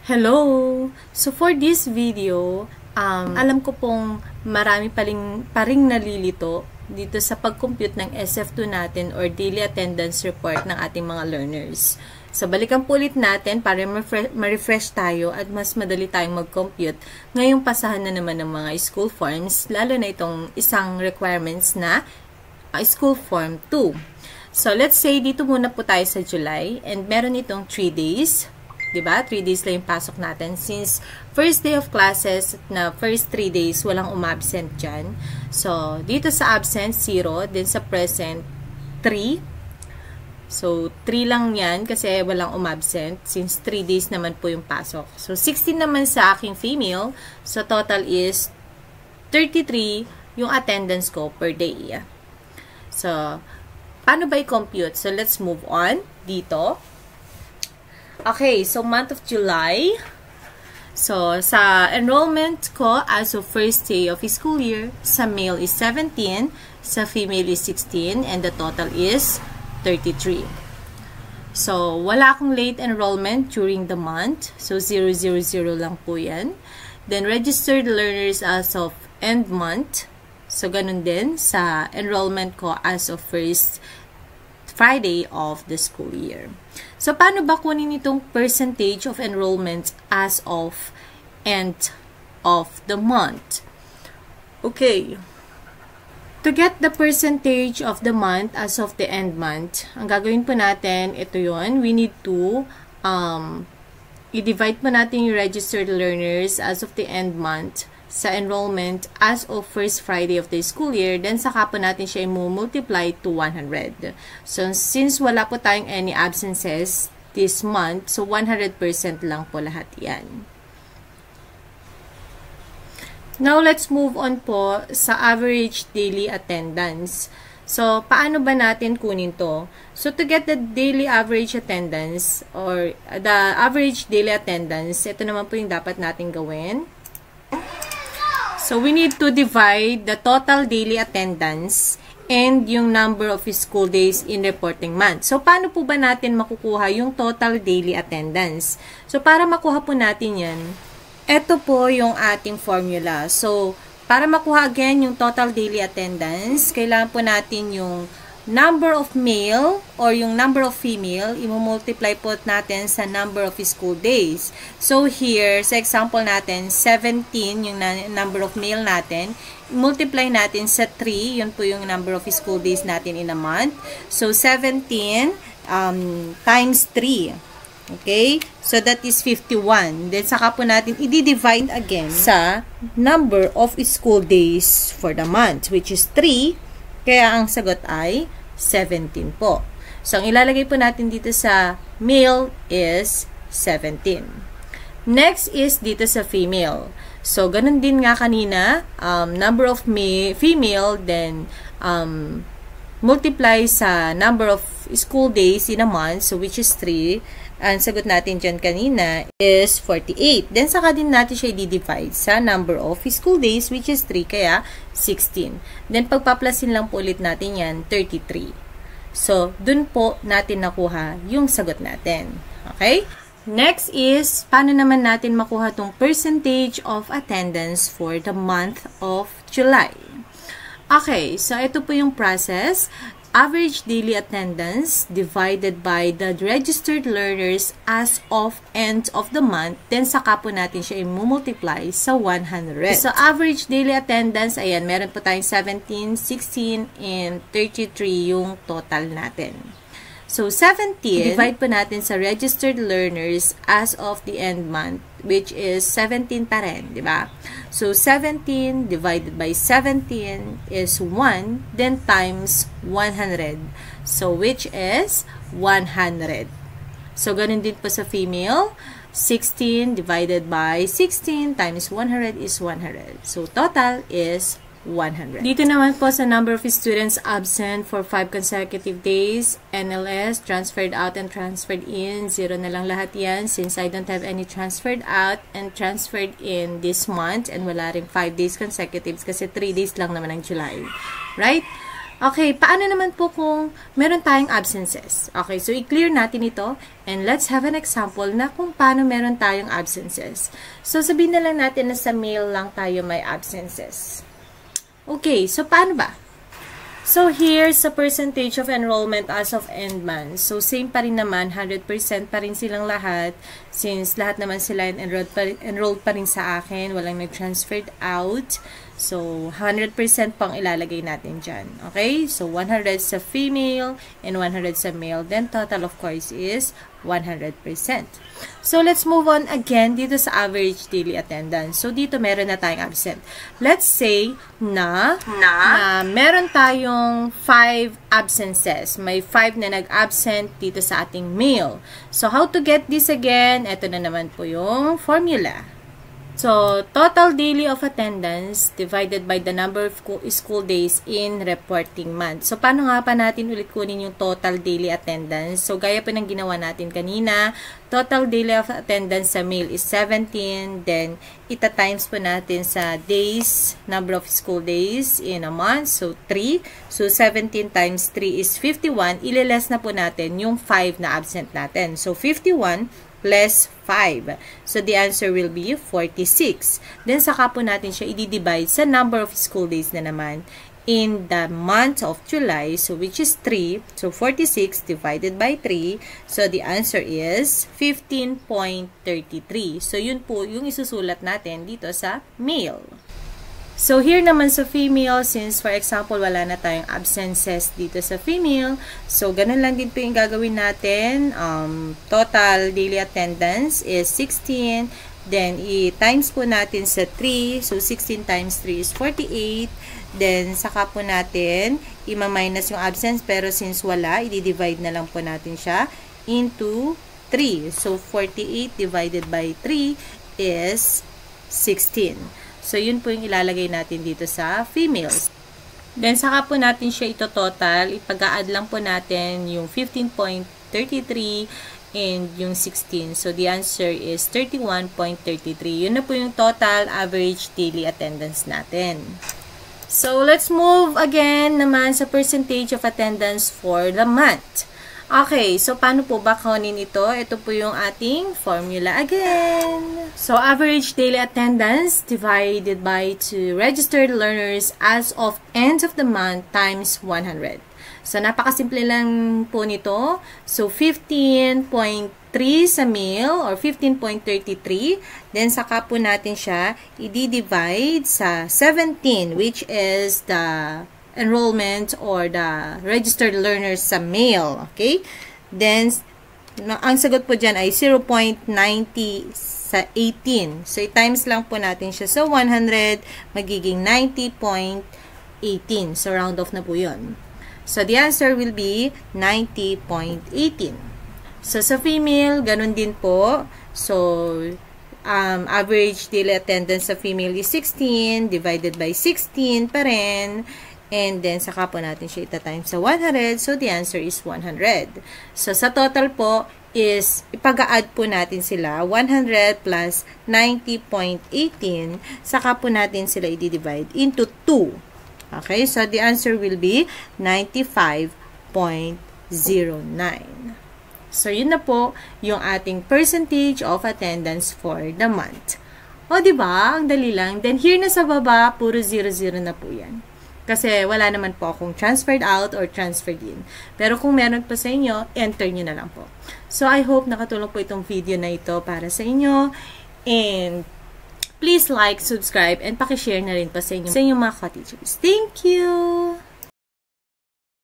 Hello! So for this video, alam ko pong marami pa ring nalilito dito sa pag-compute ng SF2 natin or daily attendance report ng ating mga learners. So balikan po ulit natin para ma-refresh tayo at mas madali tayong mag-compute ngayong pasahan na naman ng mga school forms, lalo na itong isang requirements na school form 2. So let's say dito muna po tayo sa July and meron itong 3 days. Diba? 3 days lang yung pasok natin. Since first day of classes na first 3 days, walang umabsent dyan. So, dito sa absent, 0. Then sa present, 3. So, 3 lang yan kasi walang umabsent. Since 3 days naman po yung pasok. So, 16 naman sa aking female. So, total is 33 yung attendance ko per day. So, paano ba i-compute? So, let's move on dito. Okay, so month of July. So, sa enrollment ko as of first day of school year, sa male is 17, sa female is 16, and the total is 33. So, wala akong late enrollment during the month. So, 000 lang po yan. Then, registered learners as of end month. So, ganun din sa enrollment ko as of first Friday of the school year. So, paano ba kunin itong percentage of enrollment as of end of the month? Okay. To get the percentage of the month as of the end month, ang gagawin po natin, ito yun. We need to i-divide po natin yung registered learners as of the end month sa enrollment as of first Friday of the school year, then saka po natin siya i-multiply to 100. So, since wala po tayong any absences this month, so 100% lang po lahat yan. Now, let's move on po sa average daily attendance. So, paano ba natin kunin to? So, to get the daily average attendance or the average daily attendance, ito naman po yung dapat natin gawin. So, we need to divide the total daily attendance and yung number of school days in reporting month. So, paano po ba natin makukuha yung total daily attendance? So, para makuha po natin yan, ito po yung ating formula. So, para makuha again yung total daily attendance, kailangan po natin yung number of male or yung number of female, i-multiply po natin sa number of school days. So, here, sa example natin, 17 yung number of male natin. Multiply natin sa 3, yun po yung number of school days natin in a month. So, 17 times 3. Okay? So, that is 51. Then, saka po natin i-divide again sa number of school days for the month, which is 3. Kaya ang sagot ay 17 po. So, ang ilalagay po natin dito sa male is 17. Next is dito sa female. So, ganun din nga kanina, number of female, then multiply sa number of school days in a month, so which is 3. Ang sagot natin dyan kanina is 48. Then, saka din natin siya i-divide sa number of school days, which is 3, kaya 16. Then, pagpaplasin lang po ulit natin yan, 33. So, dun po natin nakuha yung sagot natin. Okay? Next is, paano naman natin makuha tong percentage of attendance for the month of July? Okay, so ito po yung process. Average daily attendance divided by the registered learners as of end of the month, then saka po natin siya i-multiply sa 100. So, average daily attendance, ayan, meron po tayong 17, 16, and 33 yung total natin. So, 17, divide po natin sa registered learners as of the end month, which is 17 pa rin, di ba? So, 17 divided by 17 is 1, then times 100. So, which is 100. So, ganun din po sa female. 16 divided by 16 times 100 is 100. So, total is 100. Dito naman po sa number of students absent for 5 consecutive days, NLS, transferred out and transferred in, 0 na lang lahat yan since I don't have any transferred out and transferred in this month and wala rin 5 days consecutives kasi 3 days lang naman ang July. Right? Okay, paano naman po kung meron tayong absences? Okay, so i-clear natin ito and let's have an example na kung paano meron tayong absences. So sabihin na lang natin na sa male lang tayo may absences. Okay, so paano ba? So here's the percentage of enrollment as of end month. So same pa rin naman, 100% pa rin silang lahat since lahat naman sila enrolled pa rin sa akin, walang nag-transferred out. So, 100% pang ilalagay natin dyan. Okay? So, 100 sa female and 100 sa male. Then, total of course is 100%. So, let's move on again dito sa average daily attendance. So, dito meron na tayong absent. Let's say na meron tayong 5 absences. May 5 na nag-absent dito sa ating male. So, how to get this again? Ito na naman po yung formula. So, total daily of attendance divided by the number of school days in reporting month. So, paano nga pa natin ulit kunin yung total daily attendance? So, gaya po ng ginawa natin kanina, total daily of attendance sa male is 17. Then, ita-times po natin sa days, number of school days in a month. So, 3. So, 17 times 3 is 51. Ililess na po natin yung 5 na absent natin. So, 51 plus 5. So, the answer will be 46. Then, saka po natin siya i-divide sa number of school days na naman in the month of July. So, which is 3. So, 46 divided by 3. So, the answer is 15.33. So, yun po yung isusulat natin dito sa male. So, here naman sa female, since for example, wala na tayong absences dito sa female, so, ganun lang din po yung gagawin natin. Total daily attendance is 16. Then, i-times po natin sa 3. So, 16 times 3 is 48. Then, saka po natin, i-minus yung absence, pero since wala, i-divide na lang po natin siya into 3. So, 48 divided by 3 is 16. So, yun po yung ilalagay natin dito sa females. Then, saka po natin siya ito-total. Ipag-a-add lang po natin yung 15.33 and yung 16. So, the answer is 31.33. Yun na po yung total average daily attendance natin. So, let's move again naman sa percentage of attendance for the month. Okay, so paano po ba kunin ito? Ito po yung ating formula again. So, average daily attendance divided by 2 registered learners as of end of the month times 100. So, napakasimple lang po nito. So, 15.3 sa male or 15.33. Then, saka po natin siya i-divide sa 17, which is the enrollment or the registered learners sa male. Okay? Then, ang sagot po dyan ay 0.90 sa 18. So, i-times lang po natin siya sa 100, magiging 90.18. So, round off na po yun. So, the answer will be 90.18. So, sa female, ganun din po. So, average daily attendance sa female is 16 divided by 16 pa rin. And then, saka po natin siya ita-times sa 100. So, the answer is 100. So, sa total po is, ipag-a-add po natin sila. 100 plus 90.18. Saka po natin sila i-divide into 2. Okay? So, the answer will be 95.09. So, yun na po yung ating percentage of attendance for the month. O, diba? Ang dali lang. Then, here na sa baba, puro 0-0 na po yan. Kasi wala naman po akong transferred out or transferred in. Pero kung meron pa sa inyo, enter nyo na lang po. So, I hope nakatulong po itong video na ito para sa inyo. And, please like, subscribe, and pakishare na rin po sa inyong mga ka-teachers. Thank you!